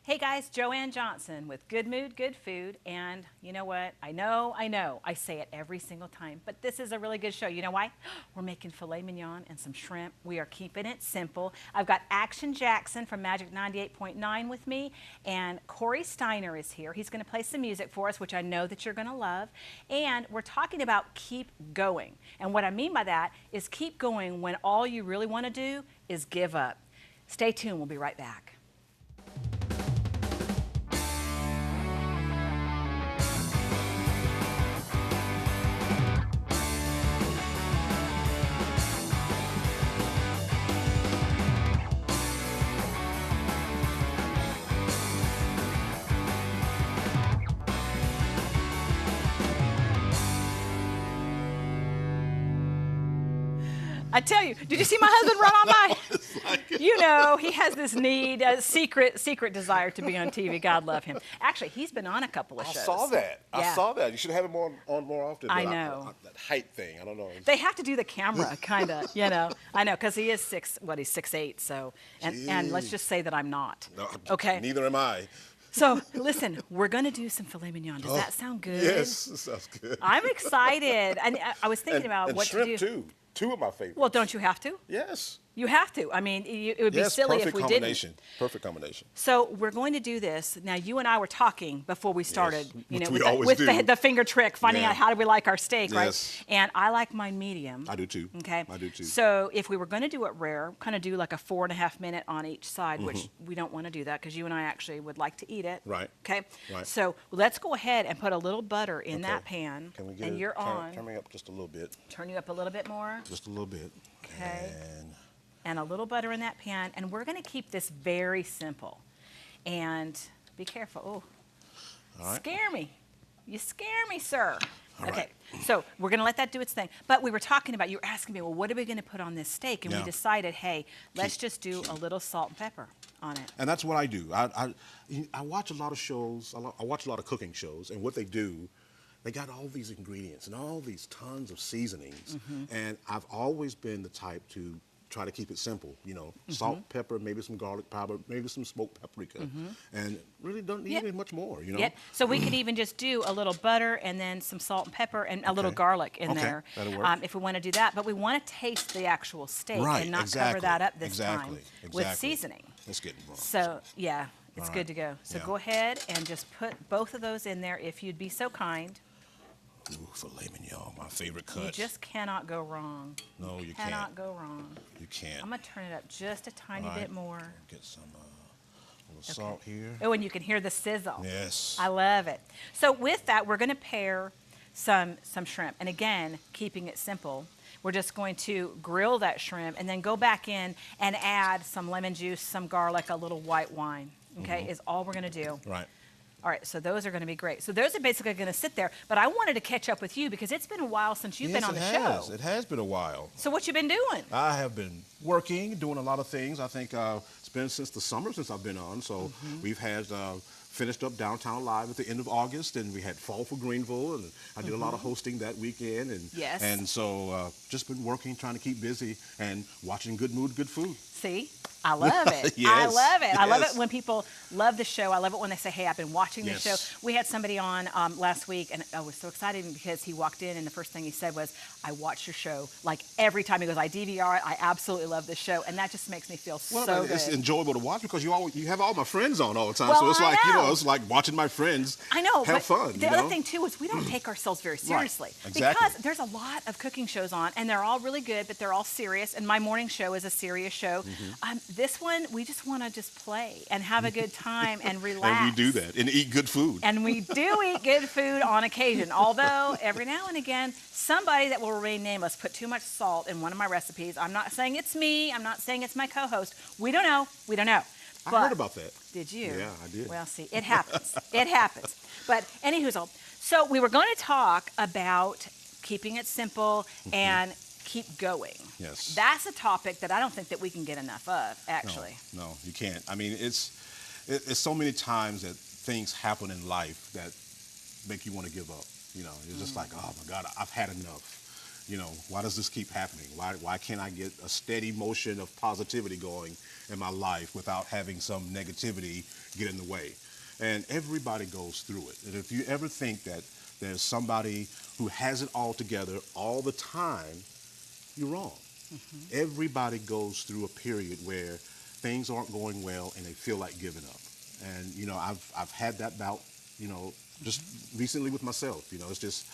Hey guys, Joanne Johnson with Good Mood, Good Food. And you know what? I know, I say it every single time, but this is a really good show. You know why? We're making filet mignon and some shrimp. We are keeping it simple. I've got Action Jackson from Magic 98.9 with me, and Corey Steiner is here. He's going to play some music for us, which I know that you're going to love. And we're talking about keep going. And what I mean by that is keep going when all you really want to do is give up. Stay tuned. We'll be right back. I tell you, did you see my husband run on by? You know, he has this need, a secret desire to be on TV. God love him. Actually, he's been on a couple of shows. I saw that. Yeah. I saw that. You should have him on more often. I know. That height thing, I don't know. They have to do the camera, kind of, you know. I know, because he is he's 6'8", so, and let's just say that I'm not. No, okay? Neither am I. So, listen, we're going to do some filet mignon. Does that sound good? Yes, it sounds good. I'm excited. And I was thinking about and what shrimp to do. too. Two of my favorites. Well, don't you have to? Yes. You have to. I mean, it would be silly if we combination. didn't. Perfect combination. So we're going to do this. Now, you and I were talking before we started, Yes, you know, which we with, always do. the finger trick, finding Yeah. out how do we like our steak, Yes. right? And I like mine medium. I do too. Okay. I do too. So if we were going to do it rare, kind of do like a 4.5 minute on each side, which we don't want to do that because you and I actually would like to eat it. Right. Okay. Right. So let's go ahead and put a little butter in that pan. Can we get and it? you're on. Turn me up just a little bit. Turn you up a little bit more. Just a little bit. Okay. And a little butter in that pan, and we're going to keep this very simple. And be careful. Oh, All right. Scare me. You scare me, sir. All okay, right. so we're going to let that do its thing. But we were talking about, you were asking me, well, what are we going to put on this steak? And we Yeah. decided, hey, let's just do a little salt and pepper on it. And that's what I do. I watch a lot of shows. I watch a lot of cooking shows, and what they do, they got all these ingredients and all these tons of seasonings. And I've always been the type to try to keep it simple. You know, salt, pepper, maybe some garlic powder, maybe some smoked paprika, and really don't need any much more. You know. Yeah. So we could even just do a little butter and then some salt and pepper and a little garlic in there. That'll work. If we want to do that. But we want to taste the actual steak and not cover that up this time with seasoning. Let's get wrong. So, yeah, it's good to go. So Yeah. go ahead and just put both of those in there if you'd be so kind. Ooh, filet mignon, my favorite cut. You just cannot go wrong. No, you Cannot can't. go wrong. You can't. I'm going to turn it up just a tiny All right. bit more. Get some little salt here. Oh, and you can hear the sizzle. Yes. I love it. So with that, we're going to pair some shrimp. And again, keeping it simple, we're just going to grill that shrimp and then go back in and add some lemon juice, some garlic, a little white wine. Okay, is all we're going to do. Right. All right, so those are going to be great. So those are basically going to sit there. But I wanted to catch up with you because it's been a while since you've been on the show. It has been a while. So what you been doing? I have been working, doing a lot of things. I think it's been since the summer since I've been on. So we've had finished up Downtown Live at the end of August, and we had Fall for Greenville, and I did a lot of hosting that weekend. And Yes. And so just been working, trying to keep busy, and watching Good Mood, Good Food. See? I love it. I Yes, love it. I love it yes. when people love the show. I love it when they say, hey, I've been watching the Yes. show. We had somebody on last week, and I was so excited because he walked in, and the first thing he said was, I watch your show like every time. He goes, I DVR it. I absolutely love this show. And that just makes me feel so good. It's enjoyable to watch because you have all my friends on all the time. Well, so it's I like, know. it's like watching my friends I know, have but fun. the other thing too is we don't take ourselves very seriously exactly. because there's a lot of cooking shows on, and they're all really good, but they're all serious. And my morning show is a serious show. This one, we just want to just play and have a good time and relax. And we do that and eat good food. And we do eat good food on occasion, although every now and again, somebody that will remain nameless put too much salt in one of my recipes. I'm not saying it's me. I'm not saying it's my co-host. We don't know. We don't know. I But heard about that. did you? Yeah, I did. Well, see, it happens. It happens. But anywho, so we were going to talk about keeping it simple and keep going. Yes. That's a topic that I don't think that we can get enough of, actually. No, you can't. I mean, it's so many times that things happen in life that make you want to give up. You know, it's just like, oh my God, I've had enough. why does this keep happening? Why can't I get a steady motion of positivity going in my life without having some negativity get in the way? And everybody goes through it. And if you ever think that there's somebody who has it all together all the time, you're wrong. Everybody goes through a period where things aren't going well and they feel like giving up. And I've had that bout, just recently with myself. It's just,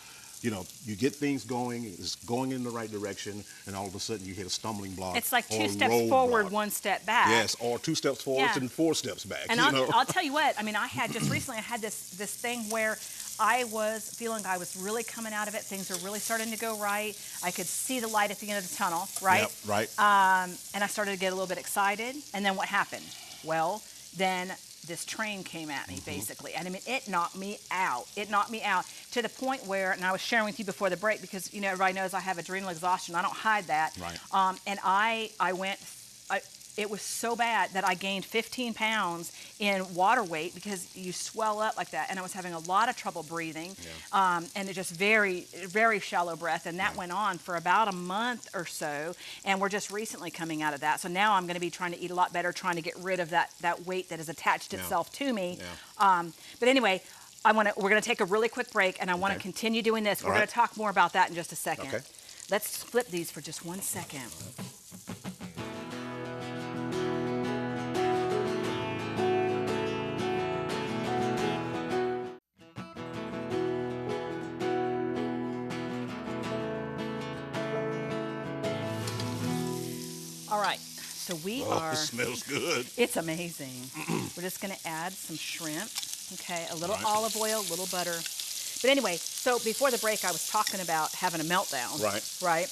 you get things going, it's going in the right direction, and all of a sudden you hit a stumbling block. It's like or two a steps forward, roadblock. one step back. Yes, or 2 steps forward Yeah. and 4 steps back. And I'll tell you what, I mean, I had just recently, I had this thing where I was feeling I was really coming out of it. Things were really starting to go right. I could see the light at the end of the tunnel, right? Yep, right. And I started to get a little bit excited. And then what happened? Well, then this train came at me, basically. And I mean, it knocked me out. It knocked me out to the point where, and I was sharing with you before the break, because, everybody knows I have adrenal exhaustion. I don't hide that. Right. And I went, it was so bad that I gained 15 pounds in water weight because you swell up like that. And I was having a lot of trouble breathing. Yeah. And it just very, very shallow breath. And that Yeah. went on for about a month or so. And we're just recently coming out of that. So now I'm going to be trying to eat a lot better, trying to get rid of that weight that has attached itself to me. Yeah. But anyway, we're going to take a really quick break, and I want to Okay. continue doing this. We're All going right. to talk more about that in just a second. Okay. Let's flip these for just 1 second. All right, so we Oh, are. it smells good. It's amazing. We're just going to add some shrimp, okay, a little Right. olive oil, a little butter. But anyway, so before the break, I was talking about having a meltdown. Right. Right.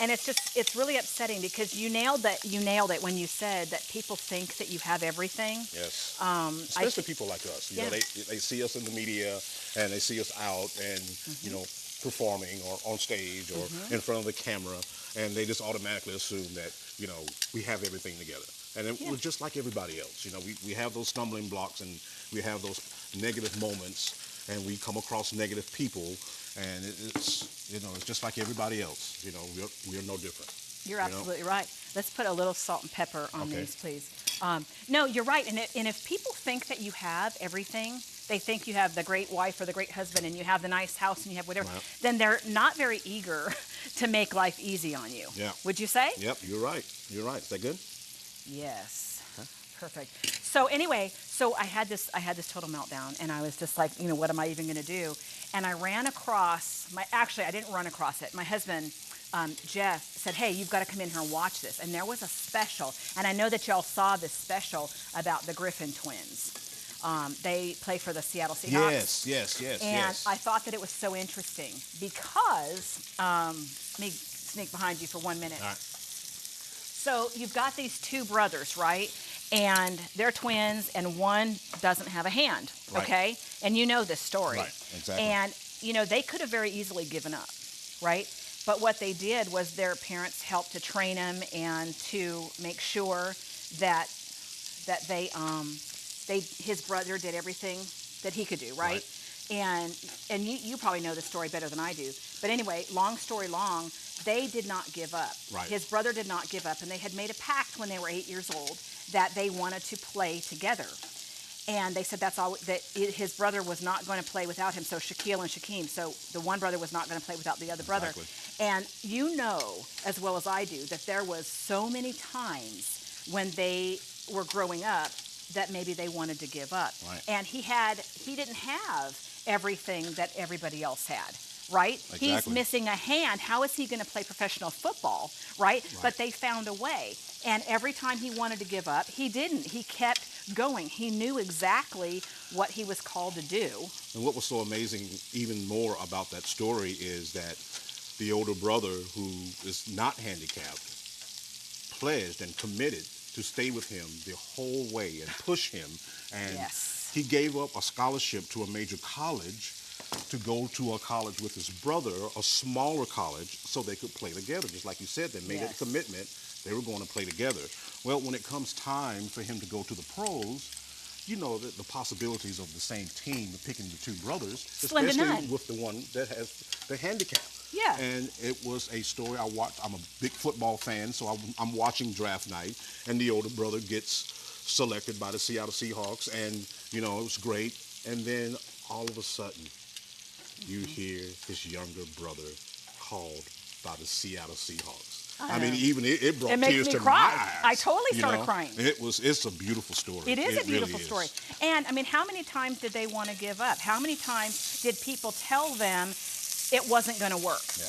And it's really upsetting because you nailed it when you said that people think that you have everything. Yes. I Especially people like us. Yeah. They see us in the media and they see us out and, performing or on stage or in front of the camera, and they just automatically assume that, we have everything together. And Yeah. we're just like everybody else. We have those stumbling blocks and we have those negative moments and we come across negative people, and it's just like everybody else. We're no different. You're absolutely right. Let's put a little salt and pepper on Okay. these, please. No, you're right. And if people think that you have everything, they think you have the great wife or the great husband and you have the nice house and you have whatever, Right. then they're not very eager to make life easy on you. Yeah. Would you say? Yep, you're right. You're right. Is that good? Yes. Perfect. So anyway, I had this total meltdown, and I was just like, what am I even going to do? And I ran across actually, I didn't run across it. My husband, Jeff, said, hey, you've got to come in here and watch this. And there was a special, and I know that y'all saw this special about the Griffin twins. They play for the Seattle Seahawks. Yes. And I thought that it was so interesting because, let me sneak behind you for 1 minute. All right. So you've got these two brothers, right? And they're twins, and one doesn't have a hand, Right. okay? And you know this story. Right, exactly. And, they could have very easily given up, right? But what they did was their parents helped to train them and to make sure that his brother did everything that he could do, right? And you probably know the story better than I do. But anyway, long story long, they did not give up. Right. His brother did not give up, and they had made a pact when they were 8 years old that they wanted to play together. And they said his brother was not going to play without him, so Shaquille and Shaquem. So the one brother was not going to play without the other brother. Exactly. And you know, as well as I do, that there was so many times when they were growing up that maybe they wanted to give up. Right. And he didn't have everything that everybody else had. Right? He's Exactly. missing a hand. How is he going to play professional football? Right? But they found a way. And every time he wanted to give up, he didn't. He kept going. He knew exactly what he was called to do. And what was so amazing even more about that story is that the older brother, who is not handicapped, pledged and committed to stay with him the whole way and push him. And Yes. he gave up a scholarship to a major college to go to a college with his brother, a smaller college, so they could play together. Just like you said, they made Yes. a commitment. They were going to play together. Well, when it comes time for him to go to the pros, you know that the possibilities of the same team, picking the two brothers, Slim to especially none. with the one that has the handicap. Yeah. And it was a story I watched. I'm a big football fan, so I'm watching draft night, and the older brother gets selected by the Seattle Seahawks, and you know it was great. And then all of a sudden, you hear his younger brother called by the Seattle Seahawks. I mean, even it brought It makes tears me to cry. my eyes. I totally you started know? crying. It's a beautiful story. It is a beautiful really story. is. And I mean, how many times did they want to give up? How many times did people tell them it wasn't going to work? Yeah.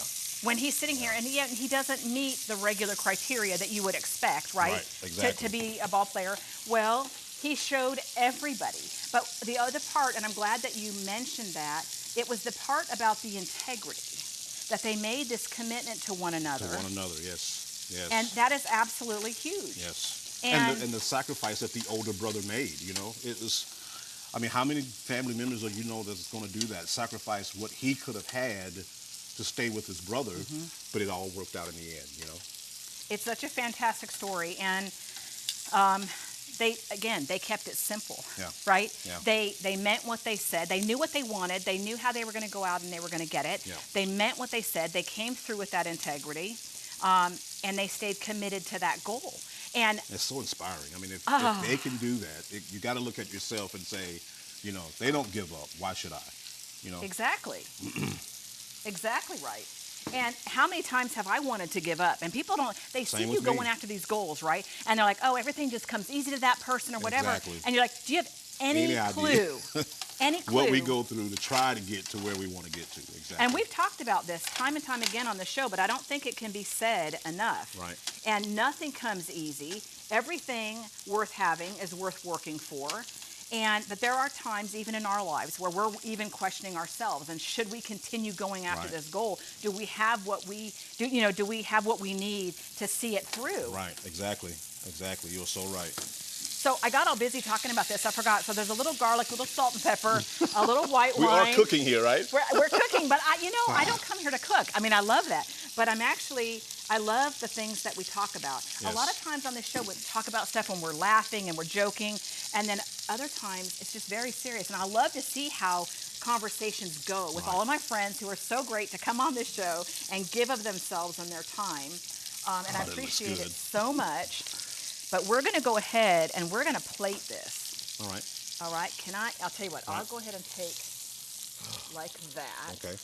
When he's sitting here and yet he doesn't meet the regular criteria that you would expect, right? Right, exactly. To be a ball player. Well, he showed everybody. But the other part, and I'm glad that you mentioned that, it was the part about the integrity, that they made this commitment to one another. To one another, yes. Yes. And that is absolutely huge. Yes. And- And the sacrifice that the older brother made, you know, it was. I mean, how many family members are you know that's going to do that? Sacrifice what he could have had to stay with his brother, but it all worked out in the end, you know. It's such a fantastic story, and they kept it simple, Yeah. right? Yeah. They meant what they said. They knew what they wanted. They knew how they were going to go out and they were going to get it. Yeah. They meant what they said. They came through with that integrity, and they stayed committed to that goal. And It's so inspiring. I mean, if Oh. they can do that, you got to look at yourself and say, you know, they don't give up. Why should I? You know. exactly, exactly right. And how many times have I wanted to give up? And people don't, they see Same you with me. going after these goals, right? And they're like, oh, everything just comes easy to that person or whatever. Exactly. And you're like, do you have any idea. clue? Any clue? What we go through to try to get to where we want to get to. Exactly. And we've talked about this time and time again on the show, but I don't think it can be said enough. Right. And nothing comes easy. Everything worth having is worth working for. But there are times, even in our lives, where we're even questioning ourselves. And should we continue going after Right. this goal? Do we have what we do? You know, do we have what we need to see it through? Right. Exactly. Exactly. You're so right. So I got all busy talking about this. I forgot. So there's a little garlic, a little salt and pepper, a little white We wine. are cooking here, right? We're cooking, but I don't come here to cook. I mean, I love that. But I love the things that we talk about. Yes. A lot of times on this show, we talk about stuff when we're laughing and we're joking. And then other times, it's just very serious. And I love to see how conversations go with all of my friends who are so great to come on this show and give of themselves and their time. And I that looks appreciate it good. so much. But we're going to go ahead and we're going to plate this. All right. All right? I'll tell you what, I'll Right. go ahead and take like that. Okay.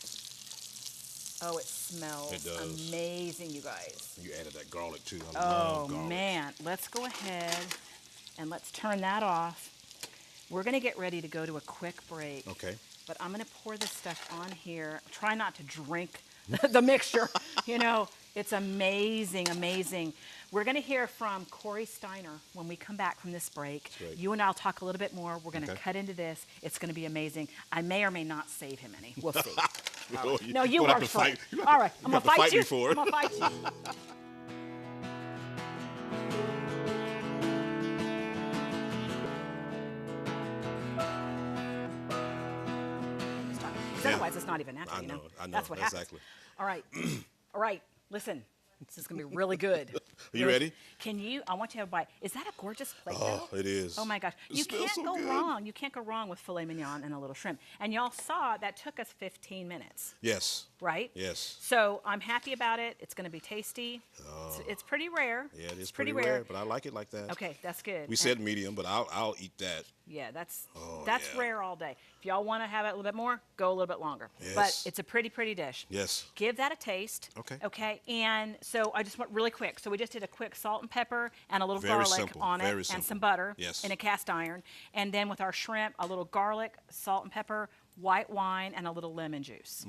Oh, it smells It does. amazing, you guys. You added that garlic too. I Oh, love garlic. man. Let's go ahead and let's turn that off. We're going to get ready to go to a quick break. Okay. But I'm going to pour this stuff on here. Try not to drink the mixture. You know, it's amazing, amazing. We're going to hear from Corey Steiner when we come back from this break. Great. You and I'll talk a little bit more. We're going to Okay. cut into this. It's going to be amazing. I may or may not save him any. We'll see. Oh, No, you gonna work have to for fight. it. You have All to- right, you I'm have gonna to fight you. me for it. I'm gonna fight you. Because Yeah. otherwise, it's not even natural. I You know, know, I know, That's what happens. exactly. All right, all right. Listen, this is gonna be really good. Are you ready? Can you? I want you to have a bite. Is that a gorgeous plate? Oh, though? it is. Oh my gosh, It you smells can't so go good. wrong. You can't go wrong with filet mignon and a little shrimp. And y'all saw that took us 15 minutes, Yes. right? Yes. So I'm happy about it. It's going to be tasty. It's pretty rare. Yeah, it is It's pretty rare, but I like it like that. Okay, that's good. We said medium, but I'll eat that. Yeah, that's yeah. rare all day. If y'all want to have it a little bit more, go a little bit longer. But Yes. it's a pretty dish. Yes. Give that a taste. Okay. Okay. And so I just want really quick. So we just did a quick salt and pepper and a little Very garlic simple, on very it and simple. some butter Yes. in a cast iron. And then with our shrimp, a little garlic, salt and pepper, white wine, and a little lemon juice.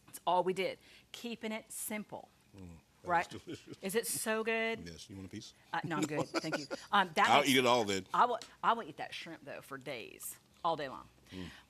That's all we did. Keeping it simple. Right? That was delicious. Is it so good? Yes. You want a piece? No, I'm good. Thank you. I'll eat it all then. I will eat that shrimp though for days, all day long.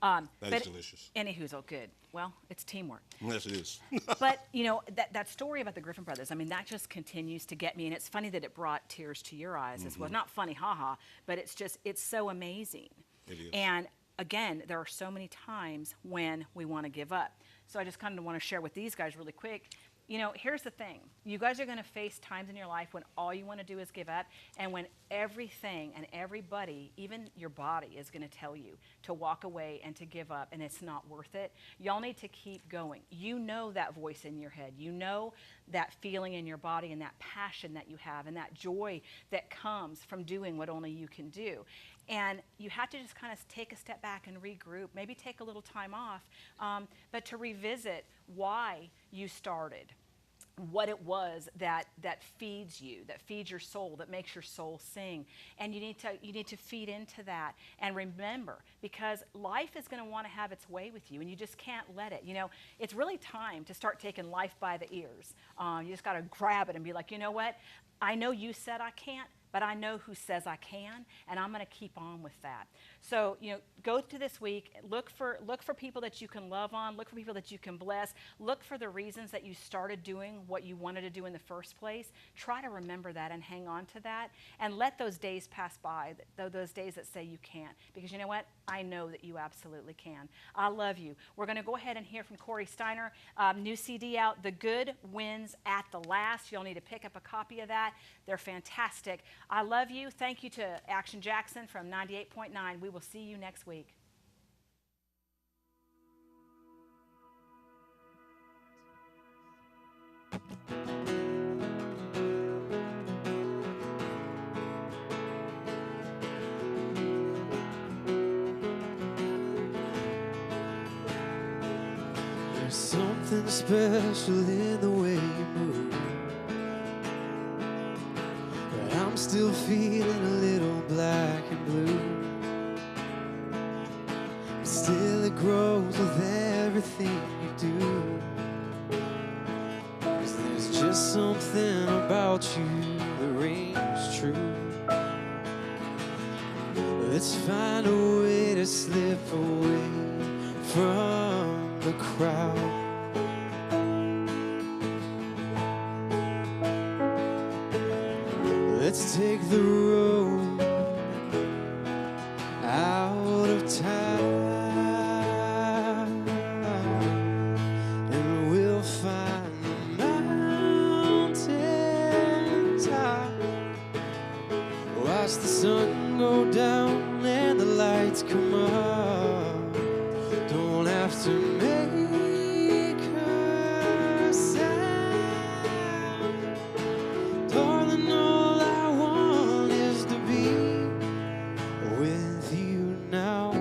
That but is delicious. Anywho's all good. Well, it's teamwork. Yes, it is. But you know that story about the Griffin brothers. I mean, that just continues to get me, and it's funny that it brought tears to your eyes as well. Not funny, haha, but it's so amazing. It is. And again, there are so many times when we want to give up. So I just kind of want to share with these guys really quick. you know, here's the thing. You guys are going to face times in your life when all you want to do is give up, and when everything and everybody, even your body, is going to tell you to walk away and to give up, and it's not worth it. Y'all need to keep going. You know that voice in your head. You know that feeling in your body and that passion that you have and that joy that comes from doing what only you can do. And you have to just kind of take a step back and regroup, maybe take a little time off, but to revisit why you started, what it was that feeds you, that feeds your soul, that makes your soul sing. And you need to feed into that. And remember, because life is going to want to have its way with you, and you just can't let it. You know, it's really time to start taking life by the ears. You just got to grab it and be like, you know what? I know you said I can't, but I know who says I can, and I'm going to keep on with that. So, you know, go through this week, look for people that you can love on, look for people that you can bless, look for the reasons that you started doing what you wanted to do in the first place. Try to remember that and hang on to that, and let those days pass by, those days that say you can't, because you know what? I know that you absolutely can. I love you. We're going to go ahead and hear from Corey Steiner. New CD out, The Good Wins at the Last. You'll need to pick up a copy of that. They're fantastic. I love you. Thank you to Action Jackson from 98.9. We will see you next week. There's something special in the way you move, but I'm still feeling a little black and blue. But still it grows with everything you do, 'cause there's just something about you that rings true. Let's find a way to slip away from the crowd. Let's take the road out of town, and we'll find the mountain top. Watch the sun go down and the lights come up. Don't have to make a sound, darling. All I want is to be with you now.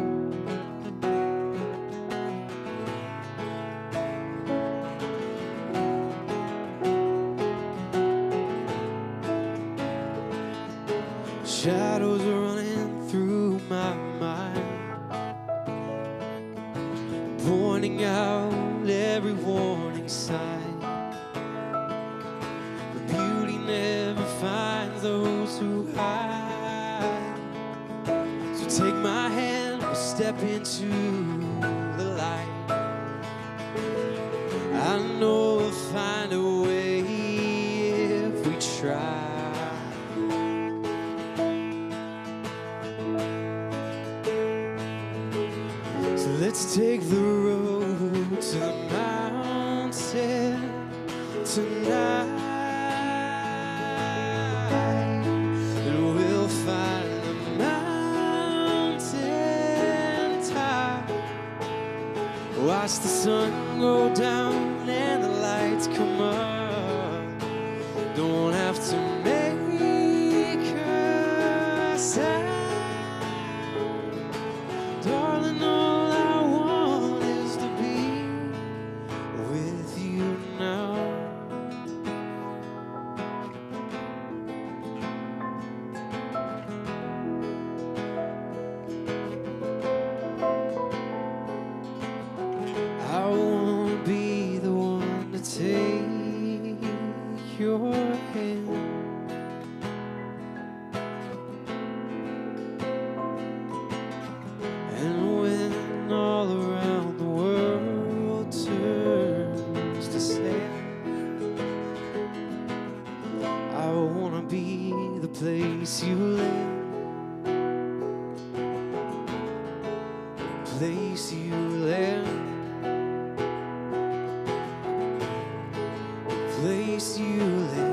Shadows are running through my mind, pointing out every warning sign. But beauty never finds those who hide. So take my hand, we'll step into the light. I know we'll find a way if we try. So let's take the road to the mountain tonight, and we'll find the mountain top. Watch the sun go down and the lights come up. Don't have to make a sound, darling. All I want is to be with you now. I wanna be the one to take your hand, and when all around the world turns to sand, I wanna be the place you live, place you live, place you lay.